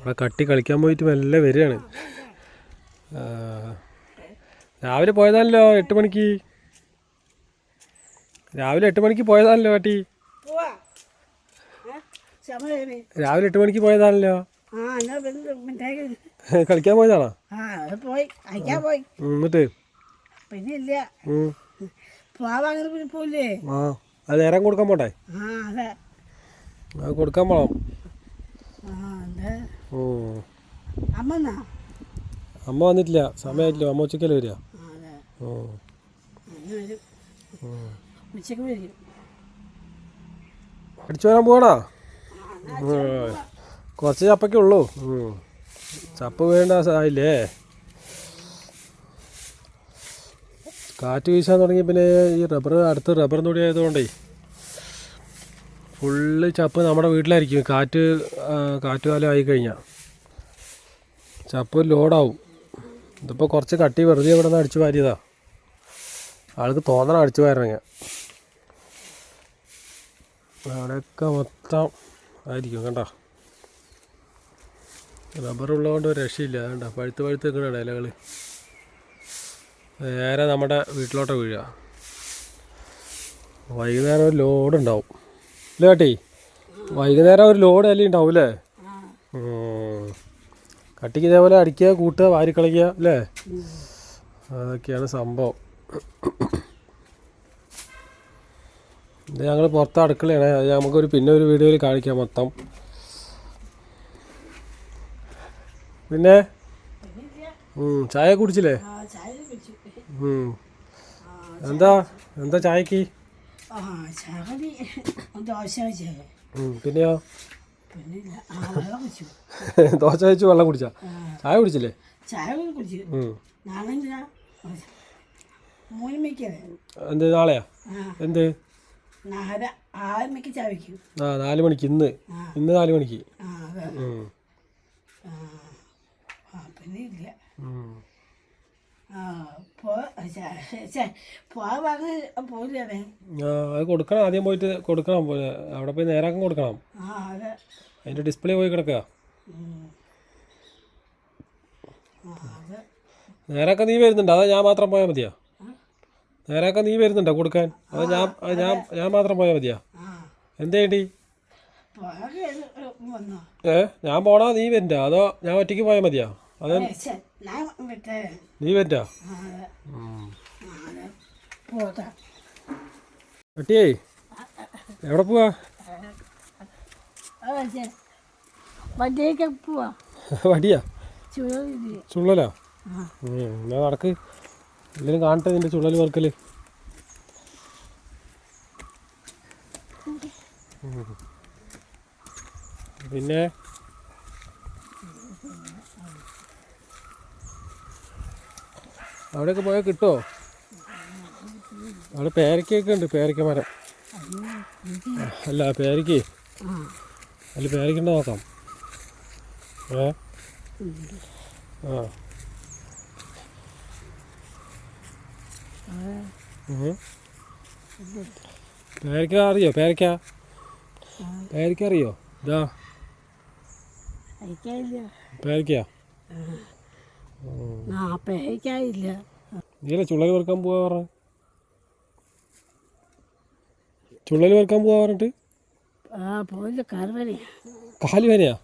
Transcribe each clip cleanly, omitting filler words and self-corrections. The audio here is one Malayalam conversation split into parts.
അവിടെ കട്ടി കളിക്കാൻ പോയിട്ട് മെല്ലെ വരികയാണ്. രാവിലെ പോയതാണല്ലോ 8 മണിക്ക്. രാവിലെ 8 മണിക്ക് പോയതാണല്ലോ കട്ടി. രാവിലെ 8 മണിക്ക് പോയതാണല്ലോ. കളിക്കാൻ പോയതാണോ? എന്നിട്ട് അത് നേരം കൊടുക്കാൻ പോട്ടെ. അത് കൊടുക്കാൻ പോണം. അമ്മ വന്നിട്ടില്ല, സമയമായിട്ടില്ല. അമ്മ ഉച്ചക്കല്ലേ വരിക. അടിച്ചു വരാൻ പോകണോ? കുറച്ച് ചപ്പൊക്കെ ഉള്ളൂ. ചപ്പ് വേണ്ട ആയില്ലേ. കാറ്റ് വീശാൻ തുടങ്ങി. പിന്നെ ഈ അടുത്ത് റബ്ബർ തൊടി ആയതുകൊണ്ടേ ഫുള്ള് ചപ്പ് നമ്മുടെ വീട്ടിലായിരിക്കും. കാറ്റുകാലം ആയിക്കഴിഞ്ഞാൽ ചപ്പ് ലോഡാവും. ഇതിപ്പോൾ കുറച്ച് കട്ടി വെറുതെ ഇവിടെ നിന്ന് അടിച്ചു വാരിയതാ. ആൾക്ക് തോന്നണം അടിച്ചു വാരണമെങ്കിൽ. അവിടെയൊക്കെ മൊത്തം ആയിരിക്കും. കണ്ടോ, റബ്ബറുള്ളതുകൊണ്ട് ഒരു രക്ഷയില്ല. കണ്ടോ, പഴുത്ത് നിൽക്കണ ഇലകൾ നേരെ നമ്മുടെ വീട്ടിലോട്ട് വീഴുക. വൈകുന്നേരം ഒരു ലോഡ് ഉണ്ടാവും അല്ലേ കട്ടി? വൈകുന്നേരം ഒരു ലോഡ് ഇല ഉണ്ടാവും അല്ലേ? കട്ടിക്ക് ഇതേപോലെ അടിക്കുക, കൂട്ടുക, വാരിക്കളിക്കുക അല്ലേ? അതൊക്കെയാണ് സംഭവം. ഇത് ഞങ്ങൾ പുറത്ത് അടുക്കളയാണ്. അത് നമുക്കൊരു പിന്നെ ഒരു വീഡിയോയിൽ കാണിക്കാം മൊത്തം. പിന്നെ ചായ കുടിച്ചില്ലേ? എന്താ ചായക്ക്? പിന്നെയോ? ദോശ കഴിച്ചു വെള്ളം കുടിച്ചാ? ചായ കുടിച്ചില്ലേ? എന്ത് നാളെയാ? എന്ത് 4 മണിക്ക്? ഇന്ന് 4 മണിക്ക്. അത് കൊടുക്കണം. ആദ്യം പോയിട്ട് കൊടുക്കണം. അവിടെ പോയി നേരാക്കാൻ കൊടുക്കണം. അതിന്റെ ഡിസ്പ്ലേ പോയി കിടക്കുക. നേരാക്കാൻ നീ വരുന്നുണ്ടോ? അതോ ഞാൻ മാത്രം പോയാൽ മതിയോ? നേരാക്കാൻ നീ വരുന്നുണ്ടോ കൊടുക്കാൻ? അതോ ഞാൻ മാത്രം പോയാൽ മതിയോ? എന്തേണ്ടി? ഞാൻ പോണോ നീ വരണ്ട? അതോ ഞാൻ ഒറ്റയ്ക്ക് പോയാൽ മതിയോ? അതോ നീ വരണ്ട? കട്ടിയേ എവിടെ പോവാ? വടിയാ? ചുള്ളലാ? എന്നാ നടക്ക്. എന്തെങ്കിലും കാണട്ടെ നിന്റെ ചുള്ളൽ വർക്കല്. പിന്നെ അവിടെയൊക്കെ പോയാൽ കിട്ടുമോ? അവിടെ പേരയ്ക്കൊക്കെ ഉണ്ട്. പേരയ്ക്ക മരം അല്ല പേരയ്ക്ക് അല്ല പേരയ്ക്കുണ്ടോ നോക്കാം. പേരയ്ക്ക അറിയോ? പേരയ്ക്ക അറിയോ? ഇതാ പേരയ്ക്കാ? നീല ചുള്ളൽ വറുക്കാൻ പോവാ പറഞ്ഞ? ചുള്ളൽ വറുക്കാൻ പോവാ പറഞ്ഞിട്ട് കാല് വേനയാ?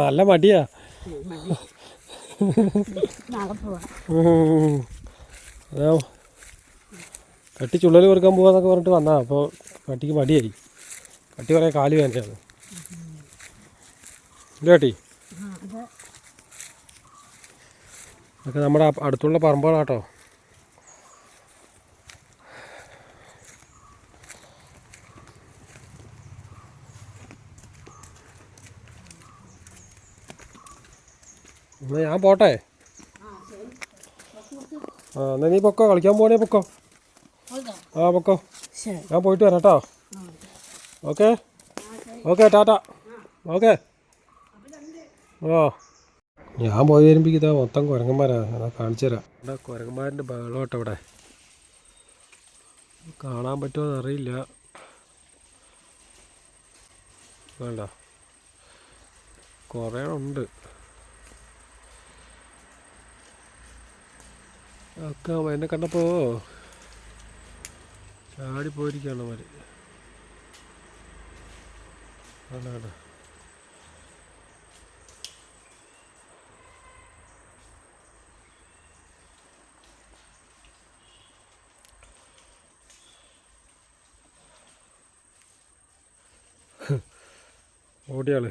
നല്ല മടിയാ. അതാ കട്ടി ചുള്ളൽ വറുക്കാൻ പോവാന്നൊക്കെ പറഞ്ഞിട്ട് വന്നാ. അപ്പോൾ കട്ടിക്ക് മടിയായി. കട്ടി പറയാൻ കാല് വേനയാണ് ഇല്ല കട്ടി? അതൊക്കെ നമ്മുടെ അടുത്തുള്ള പറമ്പുകളാട്ടോ. എന്നാ ഞാൻ പോട്ടെ. എന്നാ നീ പൊക്കോ, കളിക്കാൻ പോകണേ പൊക്കോ. പൊക്കോ, ഞാൻ പോയിട്ട് വരാം കേട്ടോ. ഓക്കെ ടാറ്റ. ഓക്കെ. ഞാൻ പോയി വരുമ്പോൾ ഇതാ മൊത്തം കുരങ്ങന്മാരാണ്. ഞാൻ കാണിച്ചു തരാം. ഇവിടെ കുരങ്ങന്മാരിൻ്റെ ബഹളോട്ടോ. ഇവിടെ കാണാൻ പറ്റുമോ അറിയില്ല. വേണ്ട കുറേ ഉണ്ട്. ഒക്കെ എന്നെ കണ്ടപ്പോൾ ചാടി പോയിരിക്കുകയാണ് അവര്. ആണ് ഓടിയാള്.